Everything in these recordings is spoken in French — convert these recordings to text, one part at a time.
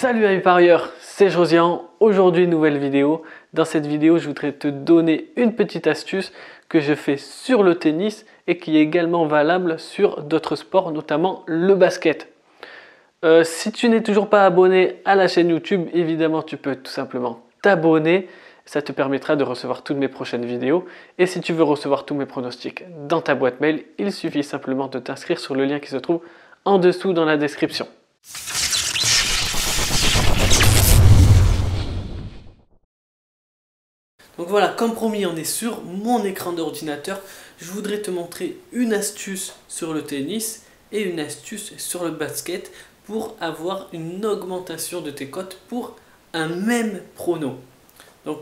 Salut amis parieurs, c'est Josian. Aujourd'hui nouvelle vidéo. Dans cette vidéo je voudrais te donner une petite astuce que je fais sur le tennis et qui est également valable sur d'autres sports, notamment le basket. Si tu n'es toujours pas abonné à la chaîne YouTube, évidemment tu peux tout simplement t'abonner. Ça te permettra de recevoir toutes mes prochaines vidéos. Et si tu veux recevoir tous mes pronostics dans ta boîte mail, il suffit simplement de t'inscrire sur le lien qui se trouve en dessous dans la description. Donc voilà, comme promis, on est sur mon écran d'ordinateur. Je voudrais te montrer une astuce sur le tennis et une astuce sur le basket pour avoir une augmentation de tes cotes pour un même prono. Donc,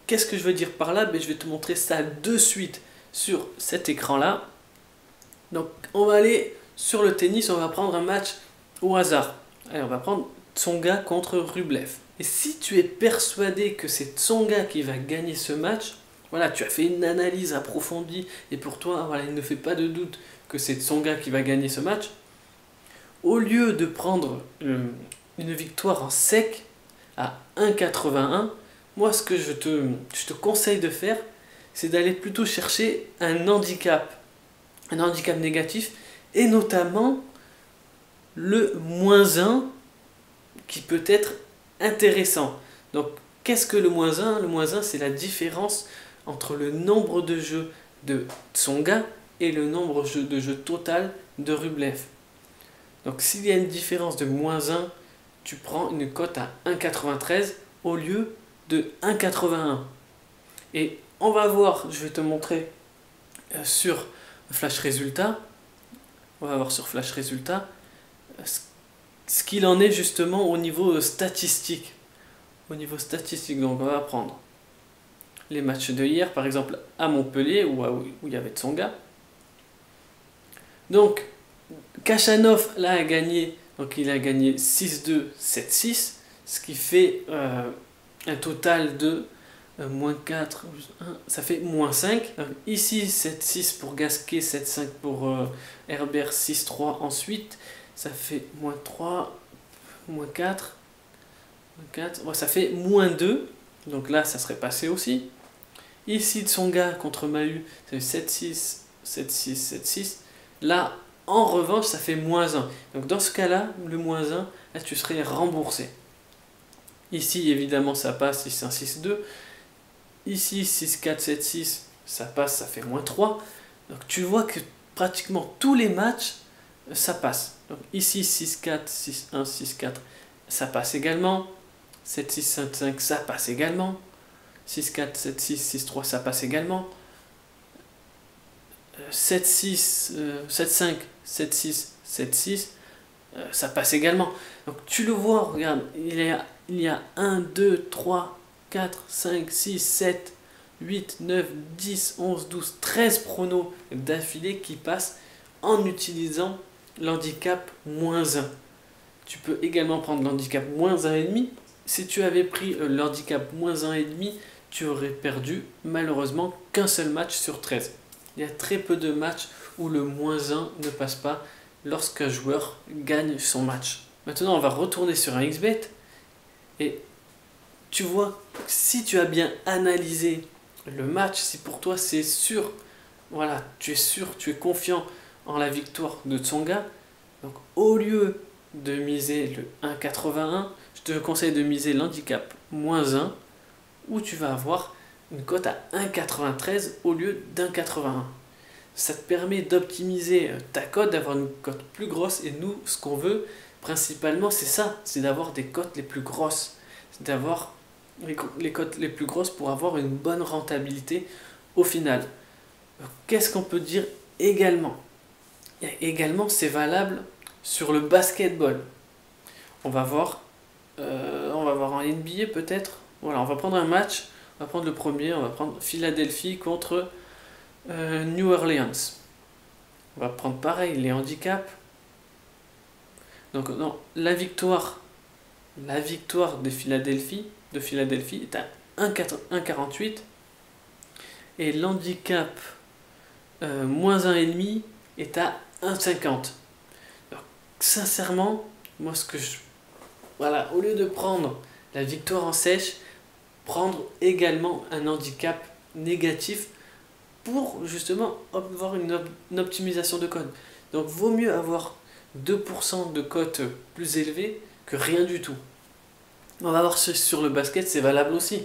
qu'est-ce que je veux dire par là? Je vais te montrer ça de suite sur cet écran-là. Donc, on va aller sur le tennis, on va prendre un match au hasard. Allez, on va prendre Tsonga contre Rublev. Et si tu es persuadé que c'est Tsonga qui va gagner ce match, voilà, tu as fait une analyse approfondie et pour toi, voilà, il ne fait pas de doute que c'est Tsonga qui va gagner ce match, au lieu de prendre une victoire en sec à 1,81, moi ce que je te conseille de faire, c'est d'aller plutôt chercher un handicap négatif et notamment le -1 qui peut être intéressant. Donc, qu'est-ce que le -1? Le -1, c'est la différence entre le nombre de jeux de Tsonga et le nombre de jeux total de Rublev. Donc, s'il y a une différence de -1, tu prends une cote à 1,93 au lieu de 1,81. Et on va voir, je vais te montrer sur Flash Résultat. On va voir sur Flash Résultat ce qu'il en est justement au niveau statistique. Au niveau statistique, donc on va prendre les matchs de hier, par exemple à Montpellier, où il y avait Tsonga. Donc, Khachanov, là, a gagné, donc il a gagné 6-2, 7-6, ce qui fait un total de -4, ça fait -5. Ici, 7-6 pour Gasquet, 7-5 pour Herbert, 6-3 ensuite. Ça fait -3, -4, ouais, ça fait -2. Donc là, ça serait passé aussi. Ici, Tsonga contre Mahut, c'est 7-6, 7-6, 7-6. Là, en revanche, ça fait -1. Donc dans ce cas-là, le -1, là, tu serais remboursé. Ici, évidemment, ça passe, 6-1, 6-2. Ici, 6-4, 7-6, ça passe, ça fait -3. Donc tu vois que pratiquement tous les matchs, ça passe. Donc ici 6-4, 6-1, 6-4, ça passe également. 7-6, 7-5, ça passe également. 6-4, 7-6, 6-3, ça passe également. 7-6, 7-5, 7-6, 7-6, ça passe également. Donc tu le vois, regarde, il y a 1, 2, 3, 4, 5, 6, 7, 8, 9, 10, 11, 12, 13 pronos d'affilée qui passent en utilisant l'handicap -1. Tu peux également prendre l'handicap -1,5. Si tu avais pris l'handicap -1,5, tu aurais perdu malheureusement qu'un seul match sur 13. Il y a très peu de matchs où le -1 ne passe pas lorsqu'un joueur gagne son match. Maintenant, on va retourner sur un XBet et tu vois, si tu as bien analysé le match, si pour toi c'est sûr, voilà, tu es sûr, tu es confiant en la victoire de Tsonga, donc au lieu de miser le 1,81, je te conseille de miser l'handicap -1, où tu vas avoir une cote à 1,93 au lieu d'1,81. Ça te permet d'optimiser ta cote, d'avoir une cote plus grosse, et nous, ce qu'on veut principalement, c'est ça, c'est d'avoir des cotes les plus grosses, c'est d'avoir les cotes les plus grosses pour avoir une bonne rentabilité au final. Qu'est-ce qu'on peut dire également? Également, c'est valable sur le basketball. On va voir en NBA peut-être. Voilà, on va prendre un match. On va prendre le premier. On va prendre Philadelphie contre New Orleans. On va prendre pareil les handicaps. Donc non, la victoire de Philadelphie est à 1,48 et l'handicap -1,5 est à 1,50. Sincèrement, moi ce que voilà, au lieu de prendre la victoire en sèche, prendre également un handicap négatif pour justement avoir une optimisation de cote. Donc vaut mieux avoir 2% de cote plus élevée que rien du tout. On va voir sur le basket, c'est valable aussi.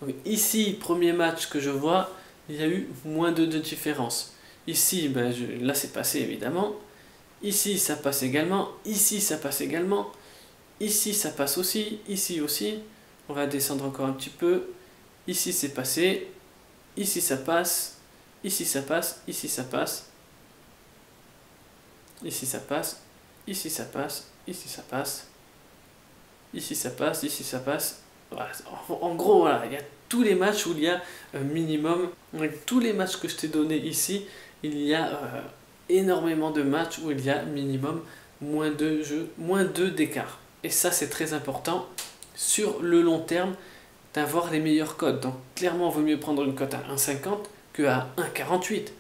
Donc ici, premier match que je vois, il y a eu -2 de différence. Ici, ben, là c'est passé évidemment. Ici ça passe également. Ici ça passe également. Ici ça passe aussi. Ici aussi. On va descendre encore un petit peu. Ici c'est passé. Ici ça passe. Ici ça passe. Ici ça passe. Ici ça passe. Ici ça passe. Ici ça passe. Ici ça passe. Ici ça passe. Voilà. En gros, voilà, il y a tous les matchs où il y a minimum. Avec tous les matchs que je t'ai donnés ici, il y a énormément de matchs où il y a minimum -2 d'écart. Et ça, c'est très important sur le long terme d'avoir les meilleures cotes. Donc, clairement, il vaut mieux prendre une cote à 1,50 que à 1,48.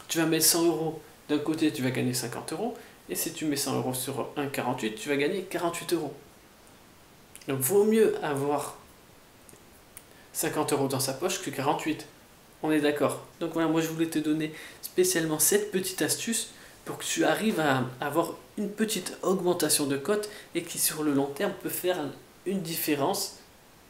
Tu vas mettre 100 euros d'un côté, tu vas gagner 50 euros. Et si tu mets 100 euros sur 1,48, tu vas gagner 48 euros. Donc, vaut mieux avoir 50 euros dans sa poche que 48. On est d'accord. Donc voilà, moi je voulais te donner spécialement cette petite astuce pour que tu arrives à avoir une petite augmentation de cote et qui sur le long terme peut faire une différence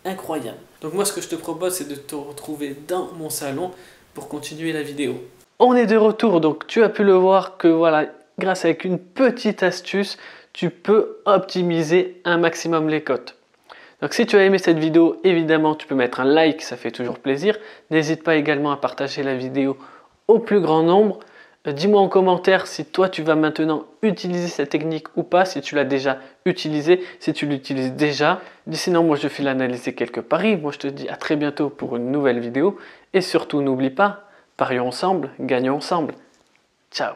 incroyable. Donc moi ce que je te propose c'est de te retrouver dans mon salon pour continuer la vidéo. On est de retour, donc tu as pu le voir que voilà, grâce à une petite astuce, tu peux optimiser un maximum les cotes. Donc si tu as aimé cette vidéo, évidemment tu peux mettre un like, ça fait toujours plaisir. N'hésite pas également à partager la vidéo au plus grand nombre. Dis-moi en commentaire si toi tu vas maintenant utiliser cette technique ou pas, si tu l'as déjà utilisée, si tu l'utilises déjà. Sinon moi je fais l'analyser quelques paris. Moi je te dis à très bientôt pour une nouvelle vidéo. Et surtout n'oublie pas, parions ensemble, gagnons ensemble. Ciao.